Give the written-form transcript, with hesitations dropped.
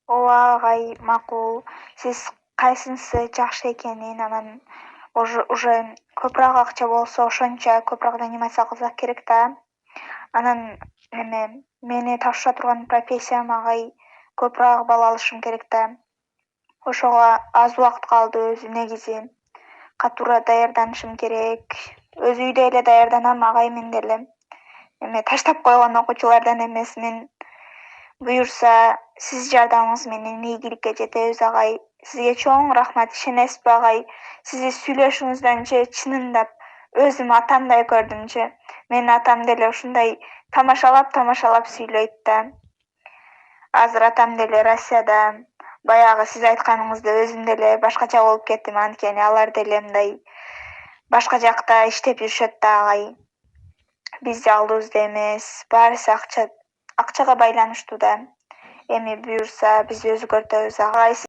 ооба агай, макул. Сиз кайсынысы жакшы экенин, анан уже көбүрөөк акча болсо ошончо көбүрөөк заниматься кылсак керек да. Анан мени тапшыра турган профессиям агай көбүрөөк балл алышым керек да. Ошого аз убакыт калды өзү негизи. Катуура даярданышым керек. Өзү үйдө эле даярданам, агай мен деле. Таштап койгон окуучулардан эмес мен. Буюрса, сиз жардамыңыз менен ийгиликке жетебиз агай. Сизге чоң рахмат, ишенесизби агай? Сизди сүйлөшүүңүздөн чынындап өзүм атамдай көрдүм. Менин атам деле ушундай тамашалап сүйлөйт да. Азыр атам деле Россияда. Баягы сиз айтканыңызда өзүм деле башкача болуп кеттим, анткени алар деле мындай башка жакта иштеп жүрүшөт да агай. Биз жалдуубузда эмес, баарысы акчага байланыштуу да. Эми буюрса биз өзгөртөбүз агай.